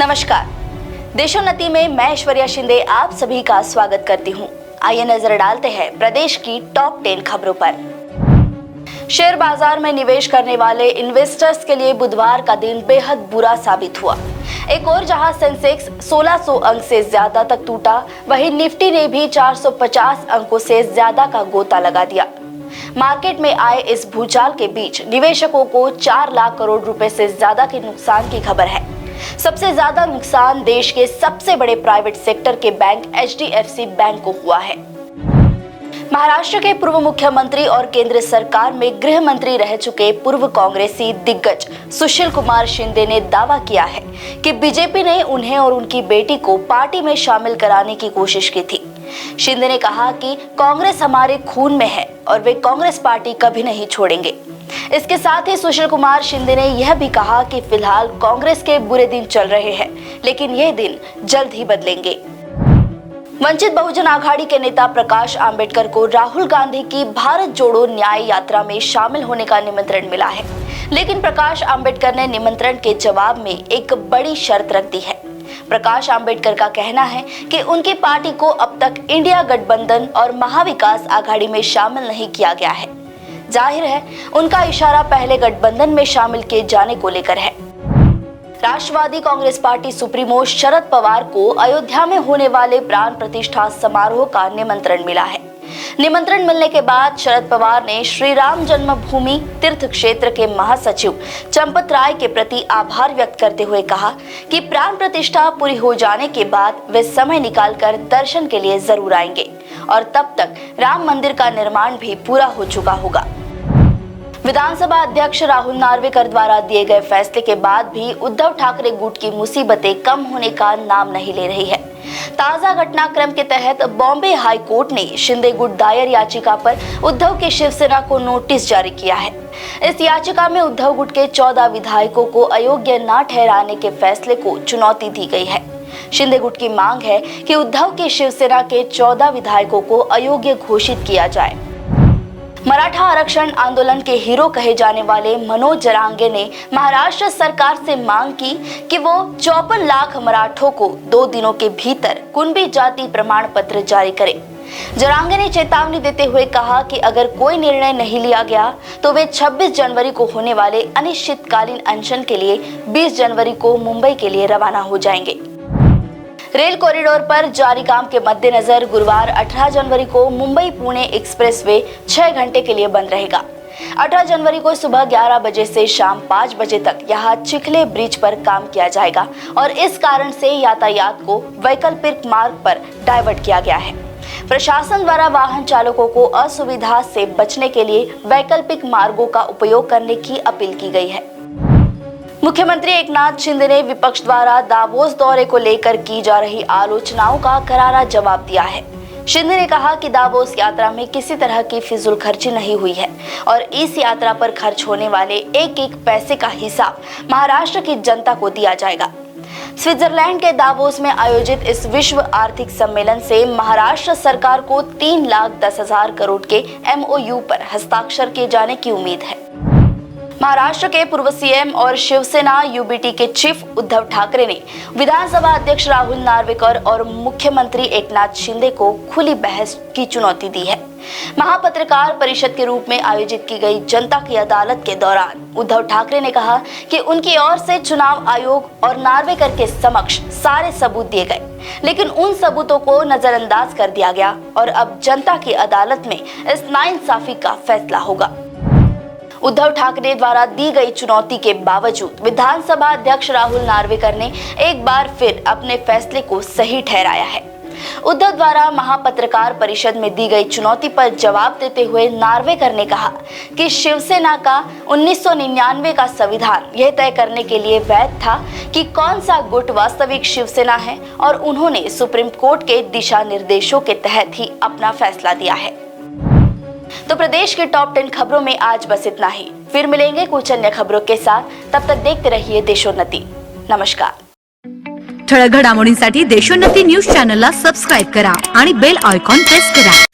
नमस्कार। देशोन्नति में मैं ऐश्वर्या शिंदे आप सभी का स्वागत करती हूं। आइए नजर डालते हैं प्रदेश की टॉप 10 खबरों पर। शेयर बाजार में निवेश करने वाले इन्वेस्टर्स के लिए बुधवार का दिन बेहद बुरा साबित हुआ। एक और जहां सेंसेक्स 1600 अंक से ज्यादा तक टूटा, वहीं निफ्टी ने भी 450 अंकों से ज्यादा का गोता लगा दिया। मार्केट में आए इस भूचाल के बीच निवेशकों को 4 लाख करोड़ रुपए से ज्यादा के नुकसान की खबर है। सबसे ज्यादा नुकसान देश के सबसे बड़े प्राइवेट सेक्टर के बैंक HDFC बैंक को हुआ है। महाराष्ट्र के पूर्व मुख्यमंत्री और केंद्र सरकार में गृह मंत्री रह चुके पूर्व कांग्रेसी दिग्गज सुशील कुमार शिंदे ने दावा किया है कि बीजेपी ने उन्हें और उनकी बेटी को पार्टी में शामिल कराने की कोशिश की थी। शिंदे ने कहा कि कांग्रेस हमारे खून में है और वे कांग्रेस पार्टी कभी नहीं छोड़ेंगे। इसके साथ ही सुशील कुमार शिंदे ने यह भी कहा कि फिलहाल कांग्रेस के बुरे दिन चल रहे हैं, लेकिन ये दिन जल्द ही बदलेंगे। वंचित बहुजन आघाड़ी के नेता प्रकाश आंबेडकर को राहुल गांधी की भारत जोड़ो न्याय यात्रा में शामिल होने का निमंत्रण मिला है, लेकिन प्रकाश आंबेडकर ने निमंत्रण के जवाब में एक बड़ी शर्त रख दी है। प्रकाश आंबेडकर का कहना है कि उनकी पार्टी को अब तक इंडिया गठबंधन और महाविकास आघाड़ी में शामिल नहीं किया गया है। जाहिर है उनका इशारा पहले गठबंधन में शामिल किए जाने को लेकर है। राष्ट्रवादी कांग्रेस पार्टी सुप्रीमो शरद पवार को अयोध्या में होने वाले प्राण प्रतिष्ठा समारोह का निमंत्रण मिला है। निमंत्रण मिलने के बाद शरद पवार ने श्री राम जन्मभूमि तीर्थ क्षेत्र के महासचिव चंपत राय के प्रति आभार व्यक्त करते हुए कहा कि प्राण प्रतिष्ठा पूरी हो जाने के बाद वे समय निकालकर दर्शन के लिए जरूर आएंगे और तब तक राम मंदिर का निर्माण भी पूरा हो चुका होगा। विधानसभा अध्यक्ष राहुल नार्वेकर द्वारा दिए गए फैसले के बाद भी उद्धव ठाकरे गुट की मुसीबतें कम होने का नाम नहीं ले रही है। ताजा घटनाक्रम के तहत बॉम्बे हाई कोर्ट ने शिंदे गुट दायर याचिका पर उद्धव की शिवसेना को नोटिस जारी किया है। इस याचिका में उद्धव गुट के 14 विधायकों को अयोग्य न ठहराने के फैसले को चुनौती दी गई है। शिंदे गुट की मांग है कि उद्धव की शिवसेना के 14 विधायकों को अयोग्य घोषित किया जाए। मराठा आरक्षण आंदोलन के हीरो कहे जाने वाले मनोज जरांगे ने महाराष्ट्र सरकार से मांग की कि वो 54 लाख मराठों को 2 दिनों के भीतर कुणबी जाति प्रमाण पत्र जारी करे। जरांगे ने चेतावनी देते हुए कहा कि अगर कोई निर्णय नहीं लिया गया तो वे 26 जनवरी को होने वाले अनिश्चितकालीन अनशन के लिए 20 जनवरी को मुंबई के लिए रवाना हो जाएंगे। रेल कॉरिडोर पर जारी काम के मद्देनजर गुरुवार 18 जनवरी को मुंबई पुणे एक्सप्रेसवे 6 घंटे के लिए बंद रहेगा। 18 जनवरी को सुबह 11 बजे से शाम 5 बजे तक यहां चिखले ब्रिज पर काम किया जाएगा और इस कारण से यातायात को वैकल्पिक मार्ग पर डाइवर्ट किया गया है। प्रशासन द्वारा वाहन चालकों को असुविधा से बचने के लिए वैकल्पिक मार्गों का उपयोग करने की अपील की गई है। मुख्यमंत्री एकनाथ शिंदे ने विपक्ष द्वारा दावोस दौरे को लेकर की जा रही आलोचनाओं का करारा जवाब दिया है। शिंदे ने कहा कि दावोस यात्रा में किसी तरह की फिजूल खर्ची नहीं हुई है और इस यात्रा पर खर्च होने वाले एक एक पैसे का हिसाब महाराष्ट्र की जनता को दिया जाएगा। स्विट्जरलैंड के दावोस में आयोजित इस विश्व आर्थिक सम्मेलन से महाराष्ट्र सरकार को 3,10,000 करोड़ के MOU पर हस्ताक्षर किए जाने की उम्मीद है। महाराष्ट्र के पूर्व CM और शिवसेना UBT के चीफ उद्धव ठाकरे ने विधानसभा अध्यक्ष राहुल नार्वेकर और मुख्यमंत्री एकनाथ शिंदे को खुली बहस की चुनौती दी है। महापत्रकार परिषद के रूप में आयोजित की गई जनता की अदालत के दौरान उद्धव ठाकरे ने कहा कि उनकी ओर से चुनाव आयोग और नार्वेकर के समक्ष सारे सबूत दिए गए, लेकिन उन सबूतों को नजरअंदाज कर दिया गया और अब जनता की अदालत में इस नाइंसाफी का फैसला होगा। उद्धव ठाकरे द्वारा दी गई चुनौती के बावजूद विधानसभा अध्यक्ष राहुल नार्वेकर ने एक बार फिर अपने फैसले को सही ठहराया है। उद्धव द्वारा महापत्रकार परिषद में दी गई चुनौती पर जवाब देते हुए नार्वेकर ने कहा कि शिवसेना का 1999 का संविधान यह तय करने के लिए वैध था कि कौन सा गुट वास्तविक शिवसेना है और उन्होंने सुप्रीम कोर्ट के दिशा निर्देशों के तहत ही अपना फैसला दिया है। तो प्रदेश के टॉप 10 खबरों में आज बस इतना ही। फिर मिलेंगे कुछ अन्य खबरों के साथ, तब तक देखते रहिए देशोन्नति। नमस्कार। ठळक घडामोडींसाठी देशोन्नति न्यूज चॅनलला सबस्क्राइब करा आणि बेल आयकॉन प्रेस करा।